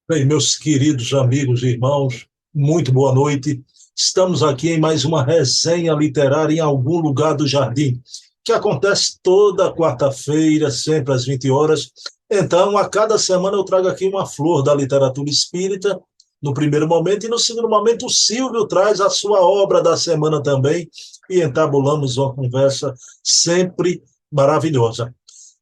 Bem, meus queridos amigos e irmãos, muito boa noite. Estamos aqui em mais uma resenha literária em algum lugar do jardim, que acontece toda quarta-feira, sempre às 20 horas. Então, a cada semana eu trago aqui uma flor da literatura espírita, no primeiro momento, e no segundo momento o Silvio traz a sua obra da semana também, e entabulamos uma conversa sempre maravilhosa.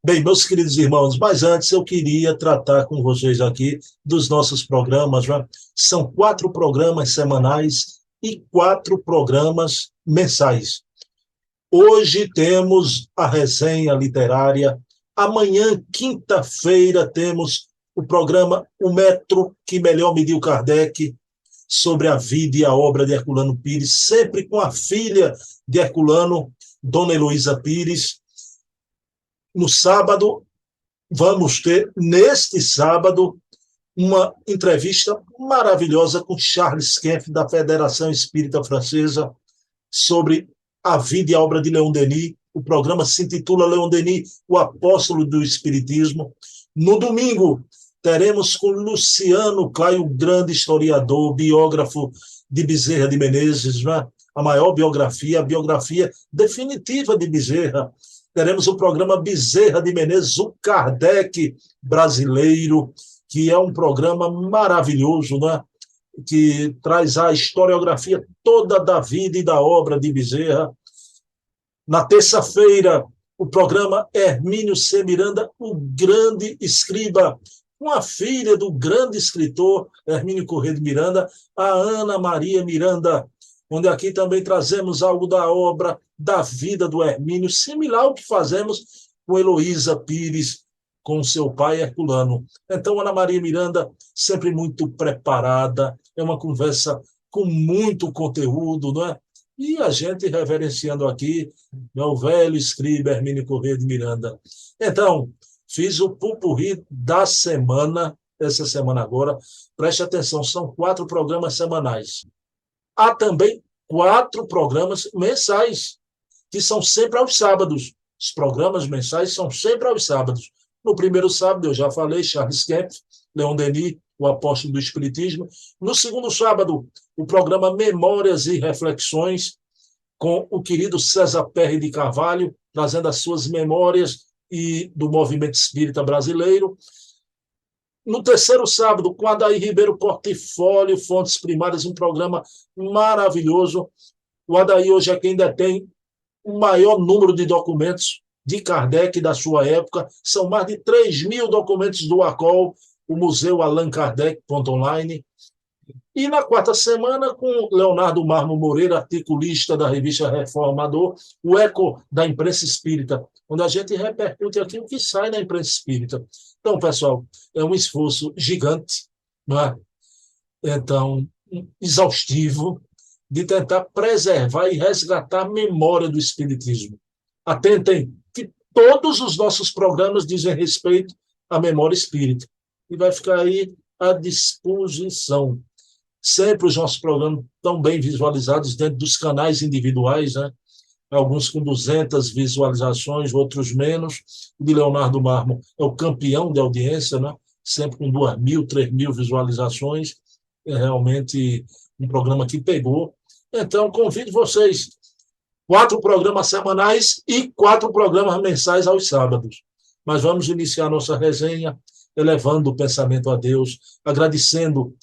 Bem, meus queridos irmãos, mas antes eu queria tratar com vocês aqui dos nossos programas, né? São 4 programas semanais e 4 programas mensais. Hoje temos a resenha literária. Amanhã, quinta-feira, temos o programa O Metro que Melhor Mediu Kardec, sobre a vida e a obra de Herculano Pires, sempre com a filha de Herculano, Dona Heloísa Pires. No sábado, vamos ter, neste sábado, uma entrevista maravilhosa com Charles Kempf, da Federação Espírita Francesa, sobre a vida e a obra de Leon Denis. O programa se intitula Leon Denis, o Apóstolo do Espiritismo. No domingo, teremos com Luciano Clay, o grande historiador, biógrafo de Bezerra de Menezes, né? A maior biografia, a biografia definitiva de Bezerra. Teremos o programa Bezerra de Menezes, o Kardec brasileiro, que é um programa maravilhoso, né? Que traz a historiografia toda da vida e da obra de Bezerra. Na terça-feira, o programa Hermínio C. Miranda, o grande escriba, com a filha do grande escritor Hermínio Corrêa de Miranda, a Ana Maria Miranda, onde aqui também trazemos algo da obra, da vida do Hermínio, similar ao que fazemos com Heloísa Pires, com seu pai Herculano. Então, Ana Maria Miranda, sempre muito preparada, é uma conversa com muito conteúdo, não é? E a gente reverenciando aqui o velho escriba Hermínio Corrêa de Miranda. Então, fiz o pupurri da semana, essa semana agora. Preste atenção, são 4 programas semanais. Há também 4 programas mensais, que são sempre aos sábados. Os programas mensais são sempre aos sábados. No primeiro sábado, eu já falei, Charles Kempf, Leon Denis, o Apóstolo do Espiritismo. No segundo sábado, o programa Memórias e Reflexões, com o querido César Perry de Carvalho, trazendo as suas memórias e do movimento espírita brasileiro. No terceiro sábado, com Adair Ribeiro Portfólio, Fontes Primárias, um programa maravilhoso. O Adair hoje é quem detém o maior número de documentos de Kardec da sua época. São mais de 3.000 documentos do ACOL, o Museu Allan Kardec.online. E na quarta semana, com Leonardo Marmo Moreira, articulista da revista Reformador, o Eco da Imprensa Espírita, onde a gente repercute aqui o que sai na imprensa espírita. Então, pessoal, é um esforço gigante, não é? Então, exaustivo, de tentar preservar e resgatar a memória do Espiritismo. Atentem que todos os nossos programas dizem respeito à memória espírita. E vai ficar aí à disposição. Sempre os nossos programas estão bem visualizados dentro dos canais individuais, né? Alguns com 200 visualizações, outros menos. O de Leonardo Marmo é o campeão de audiência, né? Sempre com 2.000, 3.000 visualizações. É realmente um programa que pegou. Então, convido vocês, 4 programas semanais e 4 programas mensais aos sábados. Mas vamos iniciar nossa resenha elevando o pensamento a Deus, agradecendo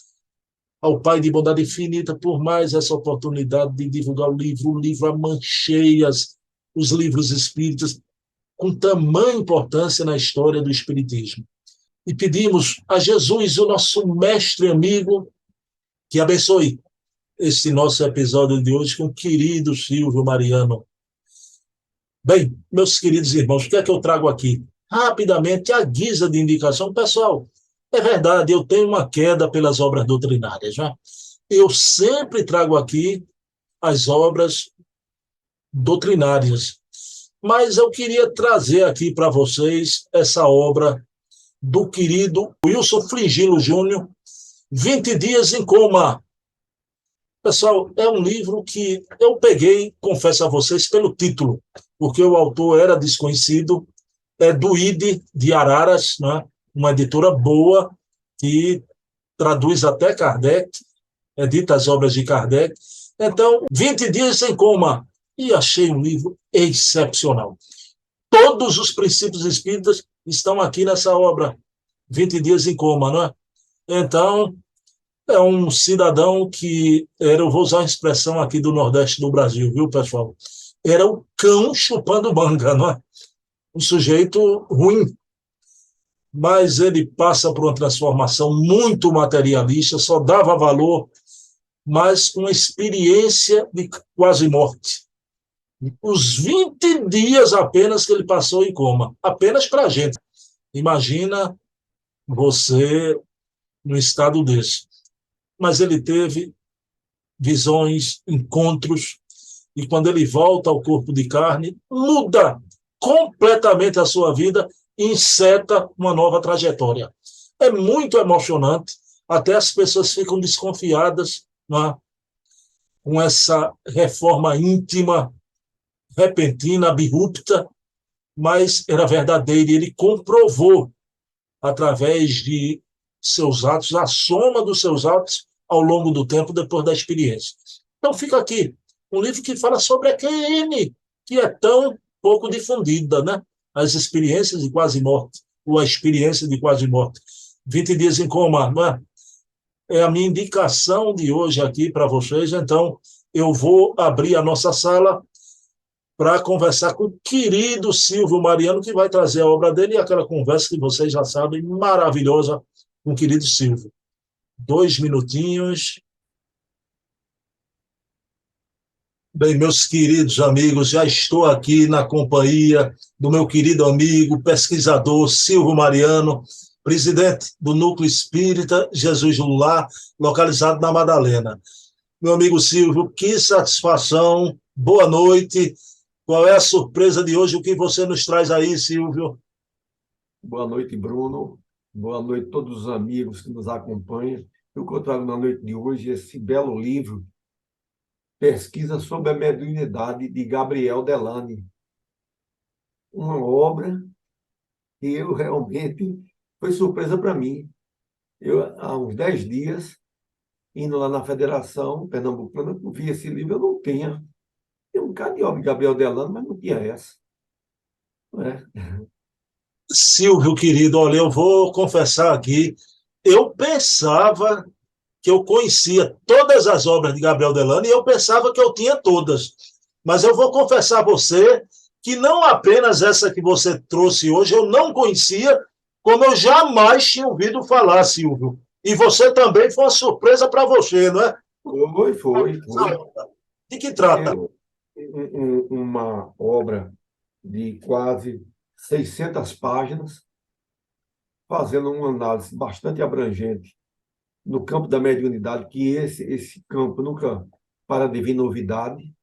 ao Pai de bondade infinita por mais essa oportunidade de divulgar o livro a mancheias, os livros espíritas, com tamanha importância na história do espiritismo. E pedimos a Jesus, o nosso mestre e amigo, que abençoe este nosso episódio de hoje com o querido Silvio Mariano. Bem, meus queridos irmãos, o que é que eu trago aqui? Rapidamente, à guisa de indicação, pessoal, é verdade, eu tenho uma queda pelas obras doutrinárias, né? Eu sempre trago aqui as obras doutrinárias, mas eu queria trazer aqui para vocês essa obra do querido Wilson Fringilo Júnior, 20 Dias em Coma. Pessoal, é um livro que eu peguei, confesso a vocês, pelo título, porque o autor era desconhecido, é do ID de Araras, né? Uma editora boa, que traduz até Kardec, edita as obras de Kardec. Então, 20 dias em coma. E achei um livro excepcional. Todos os princípios espíritas estão aqui nessa obra, 20 dias em coma, não é? Então, é um cidadão que era, eu vou usar a expressão aqui do Nordeste do Brasil, viu, pessoal? Era o cão chupando manga, não é? Um sujeito ruim, mas ele passa por uma transformação muito materialista, só dava valor, mas com experiência de quase morte. Os 20 dias apenas que ele passou em coma, apenas para a gente. Imagina você num estado desse. Mas ele teve visões, encontros, e quando ele volta ao corpo de carne, muda completamente a sua vida e inseta uma nova trajetória. É muito emocionante, até as pessoas ficam desconfiadas, não é? Com essa reforma íntima, repentina, abrupta, mas era verdadeira, e ele comprovou, através de seus atos, a soma dos seus atos ao longo do tempo, depois da experiência. Então fica aqui, um livro que fala sobre a QM, que é tão pouco difundida, né? As experiências de quase morte, ou a experiência de quase morte. 20 dias em coma, não é? É a minha indicação de hoje aqui para vocês, então eu vou abrir a nossa sala para conversar com o querido Silvio Mariano, que vai trazer a obra dele e aquela conversa que vocês já sabem, maravilhosa, com o querido Silvio. 2 minutinhos. Bem, meus queridos amigos, já estou aqui na companhia do meu querido amigo, pesquisador Silvio Mariano, presidente do Núcleo Espírita Jesus Lular, localizado na Madalena. Meu amigo Silvio, que satisfação, boa noite. Qual é a surpresa de hoje? O que você nos traz aí, Silvio? Boa noite, Bruno. Boa noite a todos os amigos que nos acompanham. Eu trago na noite de hoje esse belo livro, Pesquisa sobre a Mediunidade, de Gabriel Delany. Uma obra que eu realmente foi surpresa para mim. Eu, há uns 10 dias, indo lá na Federação Pernambucana, eu vi esse livro, eu não tinha. Tem um bocado de obra de Gabriel Delany, mas não tinha essa. Não é? Silvio, querido, olha, eu vou confessar aqui, eu pensava que eu conhecia todas as obras de Gabriel Delany e eu pensava que eu tinha todas. Mas eu vou confessar a você que não apenas essa que você trouxe hoje eu não conhecia, como eu jamais tinha ouvido falar, Silvio. E você também foi uma surpresa para você, não é? Foi. De que É trata? uma obra de quase 600 páginas, fazendo uma análise bastante abrangente no campo da mediunidade, que esse campo nunca para de vir novidade.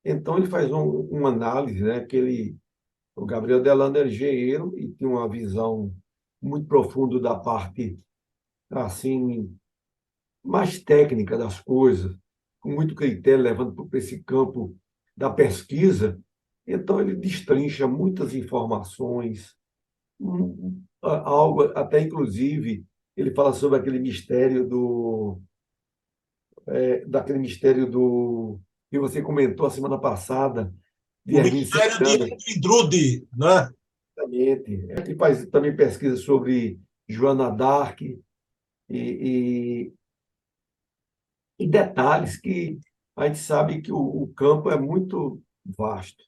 Então, ele faz uma análise, né, o Gabriel Delano era engenheiro e tinha uma visão muito profunda da parte, assim, mais técnica das coisas, com muito critério, levando para esse campo da pesquisa. Então, ele destrincha muitas informações, algo até, inclusive, ele fala sobre aquele mistério daquele mistério que você comentou a semana passada, de O Hermínio Mistério de Santana. Indrude, né? Exatamente. Ele faz também pesquisa sobre Joana d'Arc e, e detalhes que a gente sabe que o campo é muito vasto.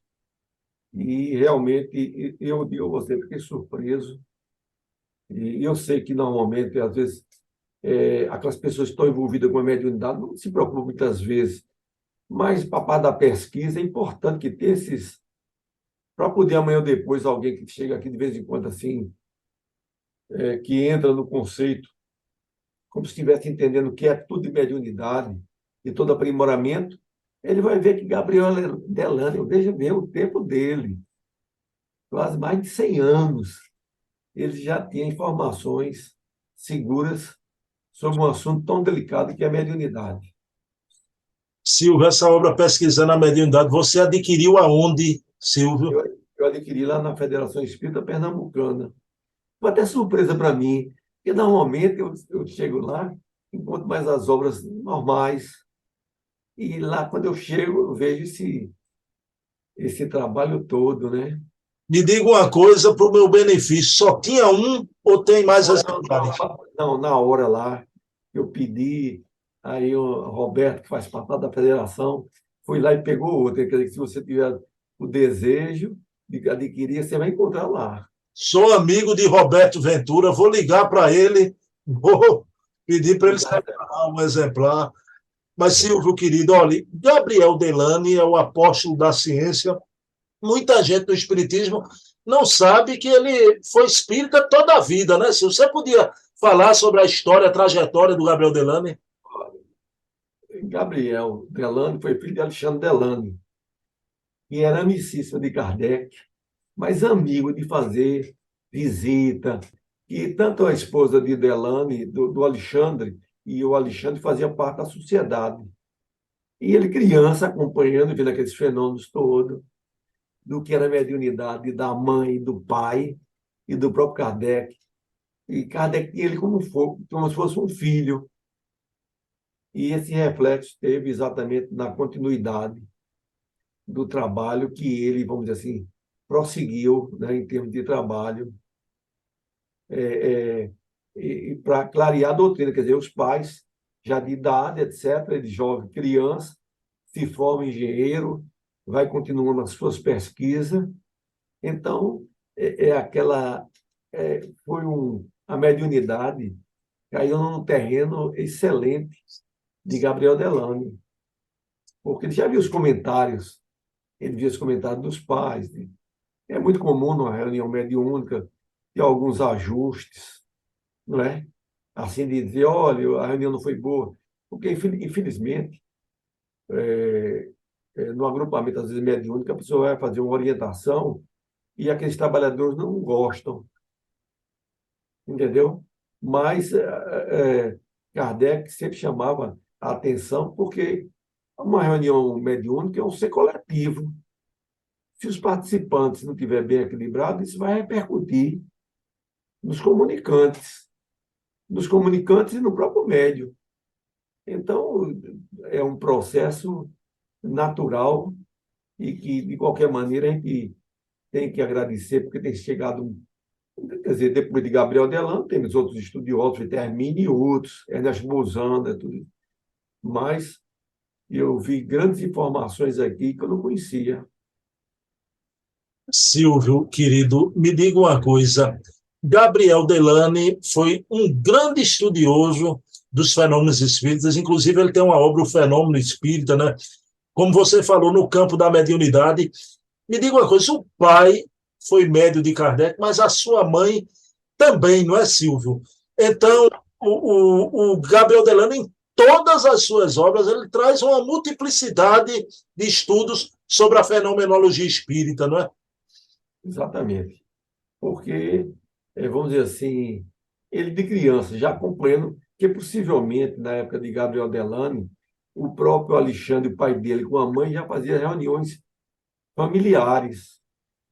E realmente, eu digo a você, fiquei surpreso. E eu sei que normalmente, às vezes, aquelas pessoas que estão envolvidas com a mediunidade não se preocupam muitas vezes. Mas, para parte da pesquisa, é importante que tenha esses. Para poder amanhã ou depois, alguém que chega aqui de vez em quando, assim, que entra no conceito, como se estivesse entendendo o que é tudo de mediunidade e todo aprimoramento, ele vai ver que Gabriel Delano, veja bem o tempo dele, quase mais de 100 anos, ele já tinha informações seguras sobre um assunto tão delicado que é a mediunidade. Silvio, essa obra Pesquisando a Mediunidade, você adquiriu aonde, Silvio? Eu adquiri lá na Federação Espírita Pernambucana. Foi até surpresa para mim. E normalmente eu chego lá, encontro mais as obras normais, e lá quando eu chego, eu vejo esse trabalho todo, né? Me diga uma coisa para o meu benefício: só tinha um ou tem mais exemplares? Não, na hora lá, eu pedi, aí o Roberto, que faz parte lá da federação, foi lá e pegou outro. Quer dizer, que se você tiver o desejo de adquirir, você vai encontrar lá. Sou amigo de Roberto Ventura, vou ligar para ele, vou pedir para ele separar um exemplar. Mas, Silvio, querido, olha, Gabriel Delany é o apóstolo da ciência. Muita gente do espiritismo não sabe que ele foi espírita toda a vida, né? Se você podia falar sobre a história, a trajetória do Gabriel Delany. Gabriel Delany foi filho de Alexandre Delany, que era amicíssimo de Kardec, mas amigo de fazer visita. E tanto a esposa de Delany, do Alexandre, e o Alexandre fazia parte da sociedade. E ele, criança, acompanhando, vendo aqueles fenômenos todos, do que era a mediunidade da mãe, do pai e do próprio Kardec. E Kardec tinha ele como se fosse um filho. E esse reflexo teve exatamente na continuidade do trabalho que ele, vamos dizer assim, prosseguiu, né, em termos de trabalho, é, é, e para clarear a doutrina, quer dizer, os pais, já de idade, etc., de jovem, criança, se forma engenheiro, vai continuando as suas pesquisas. Então, a mediunidade caiu num terreno excelente de Gabriel Delany, porque ele já viu os comentários, ele via os comentários dos pais. Né? É muito comum numa reunião mediúnica ter alguns ajustes, não é? Assim de dizer, olha, a reunião não foi boa, porque infelizmente no agrupamento às vezes mediúnico a pessoa vai fazer uma orientação e aqueles trabalhadores não gostam, entendeu? Mas Kardec sempre chamava a atenção porque uma reunião mediúnica é um ser coletivo. Se os participantes não estiverem bem equilibrados, isso vai repercutir nos comunicantes, e no próprio médium. Então, é um processo natural e que, de qualquer maneira, a gente tem que agradecer, porque tem chegado, quer dizer, depois de Gabriel Delano, temos outros estudiosos, Termine e outros, Ernest Bozanda, tudo. Mas eu vi grandes informações aqui que eu não conhecia. Silvio, querido, me diga uma coisa. Gabriel Delany foi um grande estudioso dos fenômenos espíritas, inclusive ele tem uma obra, O Fenômeno Espírita, né? Como você falou, no campo da mediunidade. Me diga uma coisa, o pai foi médio de Kardec, mas a sua mãe também, não é, Silvio? Então, o Gabriel Delano, em todas as suas obras, ele traz uma multiplicidade de estudos sobre a fenomenologia espírita, não é? Exatamente. Porque, vamos dizer assim, ele de criança, já acompanhando, que possivelmente, na época de Gabriel Delany, o próprio Alexandre, o pai dele, com a mãe, já fazia reuniões familiares.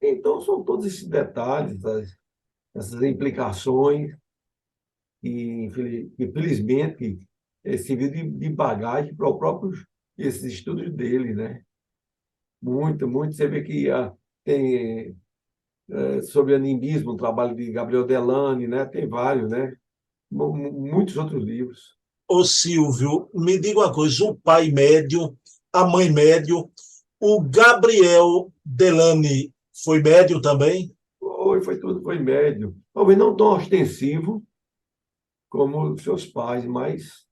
Então, são todos esses detalhes, essas implicações, e, infelizmente, serviu de bagagem para o próprio, esses estudos dele, né? Muito, muito. Você vê que tem sobre animismo, um trabalho de Gabriel Delany, né? Tem vários, né? Muitos outros livros. Ô Silvio, me diga uma coisa, o pai médio, a mãe médio, o Gabriel Delany foi médio também? Foi tudo, foi médio. Talvez não tão ostensivo como os seus pais, mas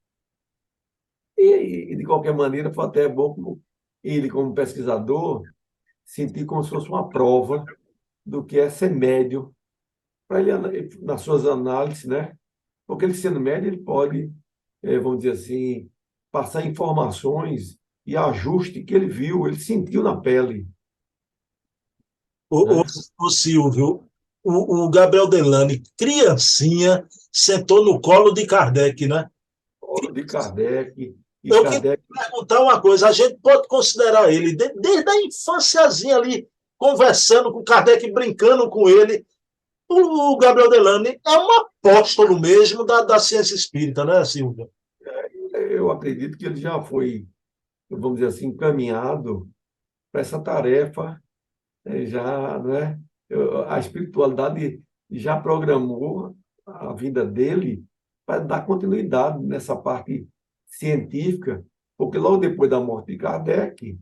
de qualquer maneira foi até bom como ele, como pesquisador, sentir como se fosse uma prova do que é ser médio para ele nas suas análises, né? Porque ele sendo médio, ele pode, vamos dizer assim, passar informações e ajuste que ele viu, ele sentiu na pele, O, o, né? o Silvio, o Gabriel Delany, criancinha, sentou no colo de Kardec, né? Paulo de Kardec, e Eu queria Kardec, perguntar uma coisa: a gente pode considerar ele, desde a infânciazinha ali, conversando com Kardec, brincando com ele. O Gabriel Delany é um apóstolo mesmo da ciência espírita, né, Silvio? Eu acredito que ele já foi, vamos dizer assim, encaminhado para essa tarefa, já, né? A espiritualidade já programou a vida dele para dar continuidade nessa parte científica, porque logo depois da morte de Kardec,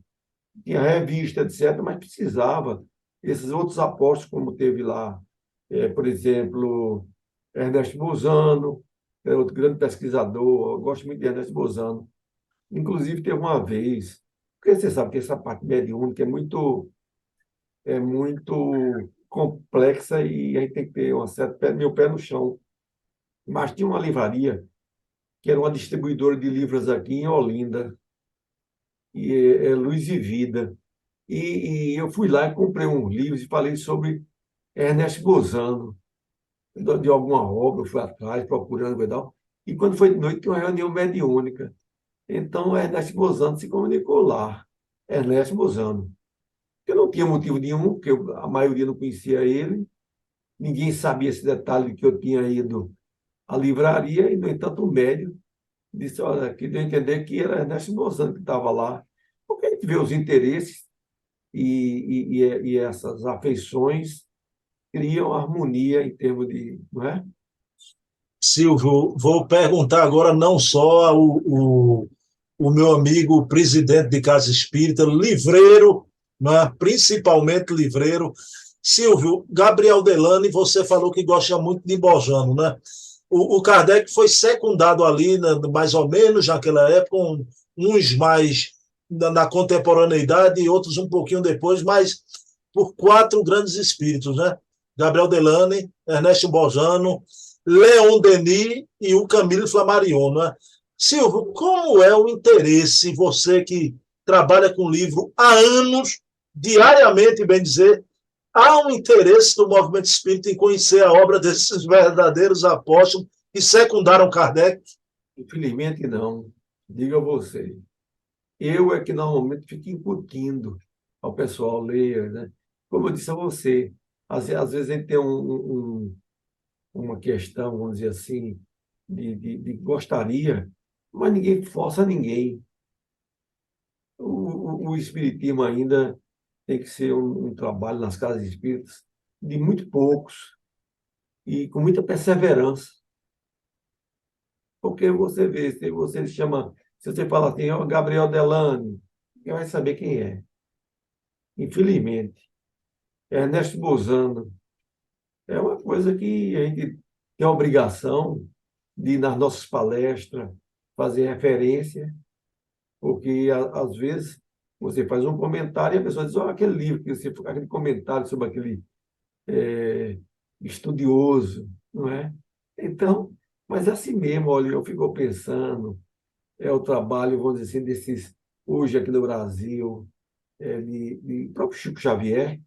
tinha revista, etc., mas precisava. Esses outros apóstolos, como teve lá, por exemplo, Ernesto Bozano, é outro grande pesquisador, eu gosto muito de Ernesto Bozano. Inclusive, teve uma vez, porque você sabe que essa parte mediúnica é muito complexa e a gente tem que ter um certo meu pé no chão. Mas tinha uma livraria que era uma distribuidora de livros aqui em Olinda, e é Luz e Vida. E eu fui lá e comprei uns livros e falei sobre Ernesto Bozano, de alguma obra, eu fui atrás, procurando e tal. E quando foi de noite, tinha uma reunião mediúnica. Então, Ernesto Bozano se comunicou lá. Ernesto Bozano. Eu não tinha motivo nenhum, porque a maioria não conhecia ele, ninguém sabia esse detalhe de que eu tinha ido à livraria, e, no entanto, o médium disse, olha, que deu a entender que era Ernesto Bozano que estava lá. Porque a gente vê os interesses e essas afeições criam harmonia em termos de, não é? Silvio, vou perguntar agora não só o meu amigo presidente de Casa Espírita, livreiro, né? Principalmente livreiro. Silvio, Gabriel Delany, você falou que gosta muito de Bojano, né? O Kardec foi secundado ali, né, mais ou menos naquela época, uns mais na contemporaneidade e outros um pouquinho depois, mas por quatro grandes espíritos, né? Gabriel Delany, Ernesto Bojano, Leon Denis e o Camilo Flammarion, né? Silvio, como é o interesse, você que trabalha com livro há anos, diariamente, bem dizer, há um interesse do movimento espírita em conhecer a obra desses verdadeiros apóstolos que secundaram Kardec? Infelizmente, não. Diga a você. Eu é que normalmente fico incutindo ao pessoal ler, né? Como eu disse a você, às vezes a gente tem uma questão, vamos dizer assim, de gostaria, mas ninguém força ninguém. O espiritismo ainda tem que ser um trabalho nas casas espíritas de muito poucos e com muita perseverança. Porque você vê, se você chama, se você fala assim, ó, Gabriel Delany, quem vai saber quem é? Infelizmente. Ernesto Bozano é uma coisa que a gente tem a obrigação de, nas nossas palestras, fazer referência, porque às vezes você faz um comentário e a pessoa diz, ó, aquele livro, que você, aquele comentário sobre aquele estudioso, não é? Então, mas é assim mesmo, olha, eu fico pensando, é o trabalho, vamos dizer assim, desses, hoje aqui no Brasil, de próprio Chico Xavier,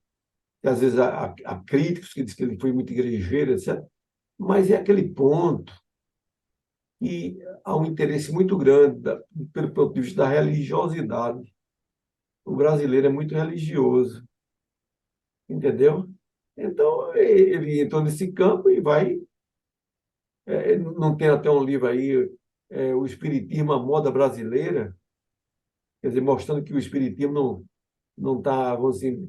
que às vezes há críticos que dizem que ele foi muito igrejeiro, etc. Mas é aquele ponto que há um interesse muito grande pelo ponto de vista da religiosidade. O brasileiro é muito religioso, entendeu? Então, ele entrou nesse campo e vai. Não tem até um livro aí, O Espiritismo, a Moda Brasileira, quer dizer, mostrando que o Espiritismo não está, vamos dizer,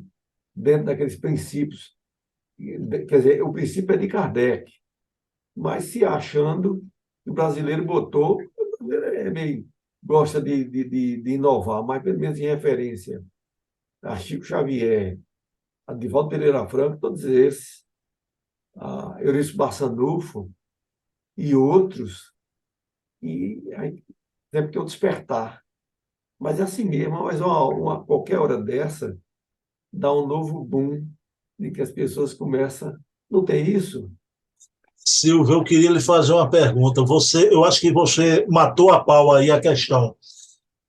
dentro daqueles princípios. Quer dizer, o princípio é de Kardec, mas se achando que o brasileiro botou, o brasileiro meio, gosta de inovar, mas pelo menos em referência a Chico Xavier, a Divaldo Pereira Franco, todos esses, a Eurício Barçanufo e outros, e aí sempre tem o despertar. Mas é assim mesmo, mas qualquer hora dessa dá um novo boom de que as pessoas começam. Não tem isso? Silvio, eu queria lhe fazer uma pergunta. Eu acho que você matou a pau aí a questão.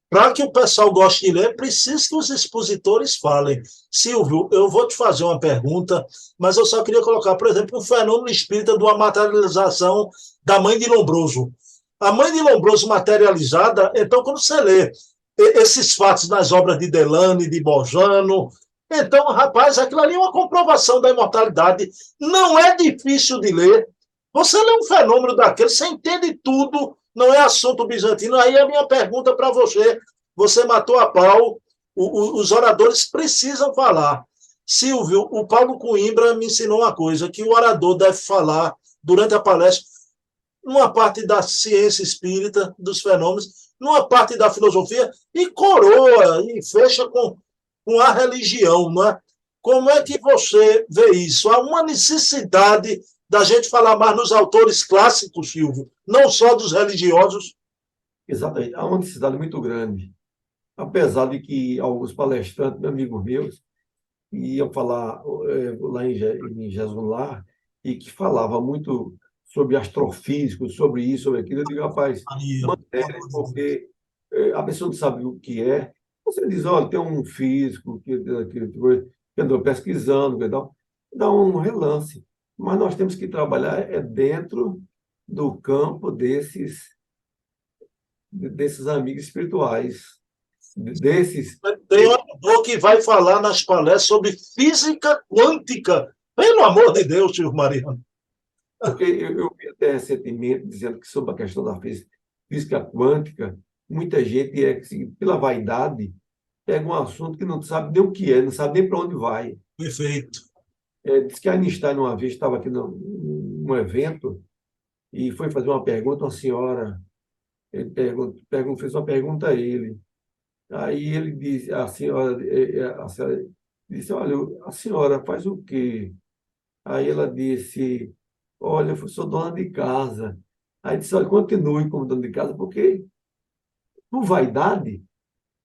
Para que o pessoal goste de ler, é preciso que os expositores falem. Silvio, eu vou te fazer uma pergunta, mas eu só queria colocar, por exemplo, o fenômeno espírita de uma materialização da mãe de Lombroso. A mãe de Lombroso materializada, então, quando você lê esses fatos nas obras de Delany, de Bojano, Então, rapaz, aquilo ali é uma comprovação da imortalidade. Não é difícil de ler. Você lê um fenômeno daquele, você entende tudo, não é assunto bizantino. Aí a minha pergunta para você, você matou a pau, os oradores precisam falar. Silvio, o Paulo Coimbra me ensinou uma coisa, que o orador deve falar durante a palestra, numa parte da ciência espírita, dos fenômenos, numa parte da filosofia, e coroa, e fecha com a religião, não é? Como é que você vê isso? Há uma necessidade da gente falar mais nos autores clássicos, Silvio, não só dos religiosos. Exatamente. Há uma necessidade muito grande. Apesar de que alguns palestrantes, amigos meus, iam falar lá em Jesus e que falava muito sobre astrofísico, sobre isso, sobre aquilo. Eu digo, rapaz, Aí, matéria, porque a pessoa não sabe o que é. Você diz, olha, tem um físico que andou pesquisando, que tal, dá um relance. Mas nós temos que trabalhar dentro do campo desses amigos espirituais, desses. tem um autor que vai falar nas palestras sobre física quântica. Pelo amor de Deus, Silvio Mariano. Porque eu vi até recentemente dizendo que sobre a questão da física quântica, muita gente, assim, pela vaidade, pega um assunto que não sabe nem o que é, não sabe nem para onde vai. Perfeito. Diz que Einstein, uma vez, estava aqui num evento e foi fazer uma pergunta a uma senhora. Ele fez uma pergunta a ele. Aí ele disse, a senhora disse, olha, a senhora faz o quê? Aí ela disse, olha, eu sou dona de casa. Aí disse, olha, continue como dona de casa, porque, por vaidade,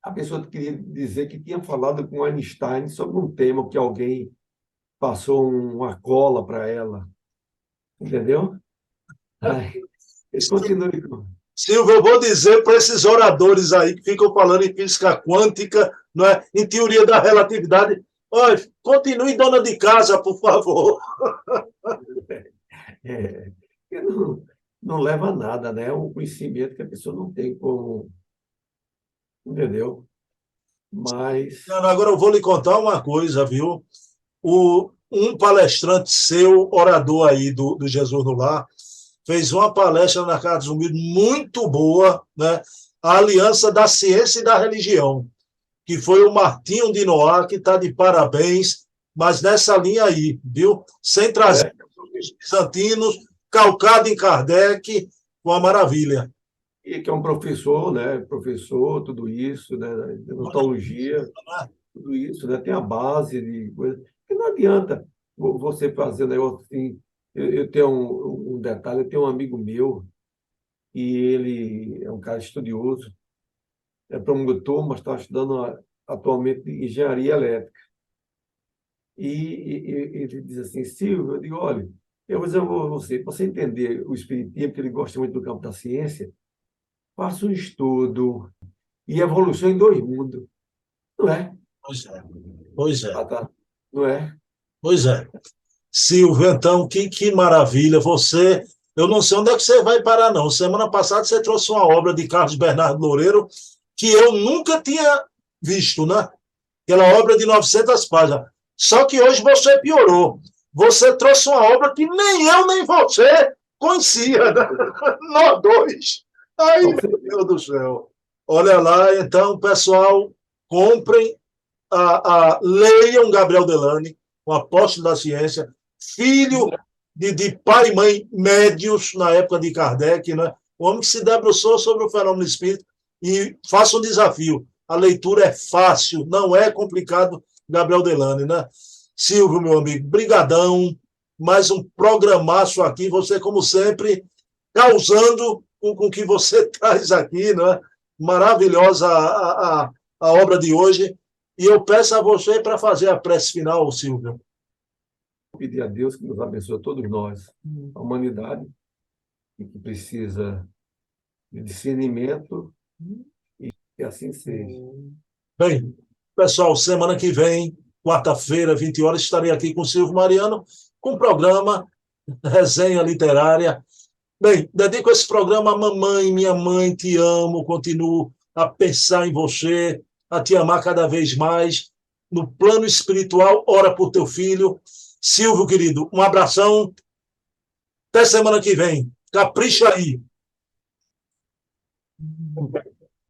a pessoa queria dizer que tinha falado com Einstein sobre um tema que alguém passou uma cola para ela. Entendeu? Aí, continue. Silvio, eu vou dizer para esses oradores aí que ficam falando em física quântica, não é? Em teoria da relatividade, olha, continue dona de casa, por favor. Que não leva a nada, né? É um conhecimento que a pessoa não tem como, entendeu? Mas, Agora eu vou lhe contar uma coisa, viu? Um palestrante seu, orador aí do Jesus no Lar, fez uma palestra na Casa dos Humildes muito boa, né? A Aliança da Ciência e da Religião, que foi o Martinho de Noá, que está de parabéns, mas nessa linha aí, viu? Sem trazer é, os bizantinos, calcado em Kardec, uma maravilha. e que é um professor, né? Professor, tudo isso, né? De odontologia, tudo isso, né? Tem a base de coisa. Que não adianta você fazer um negócio assim. Eu tenho um detalhe, eu tenho um amigo meu, e ele é um cara estudioso, é promotor, mas está estudando atualmente engenharia elétrica. E ele diz assim, Silvio, eu digo, olha, eu vou dizer a você, para você entender o espiritismo, porque ele gosta muito do campo da ciência, faça um estudo e evolução em dois mundos, não é? Pois é, pois é, Ah, tá. Não é? pois é. Silvio, então, que maravilha. Você, eu não sei onde é que você vai parar, não. Semana passada você trouxe uma obra de Carlos Bernardo Loureiro que eu nunca tinha visto, né? Aquela obra de 900 páginas. Só que hoje você piorou. Você trouxe uma obra que nem eu nem você conhecia, né? Nós dois. Ai, Para meu você ver. Deus do céu. Olha lá, então, pessoal, comprem, leiam Gabriel Delany, o apóstolo da ciência, filho de pai e mãe médios na época de Kardec, né? O homem que se debruçou sobre o fenômeno espírita e faça um desafio. A leitura é fácil, não é complicado, Gabriel Delany, né? Silvio, meu amigo, brigadão, mais um programaço aqui, você, como sempre, causando com o que você traz aqui, né? Maravilhosa a obra de hoje. E eu peço a você para fazer a prece final, Silvio. Pedir a Deus que nos abençoe a todos nós, a humanidade, e que precisa de discernimento, e que assim seja. Bem, pessoal, semana que vem, quarta-feira, 20 horas, estarei aqui com o Silvio Mariano, com o programa Resenha Literária. Bem, dedico esse programa à mamãe, minha mãe, te amo, continuo a pensar em você, a te amar cada vez mais. no plano espiritual, ora por teu filho. Silvio, querido, um abração. Até semana que vem. Capricha aí.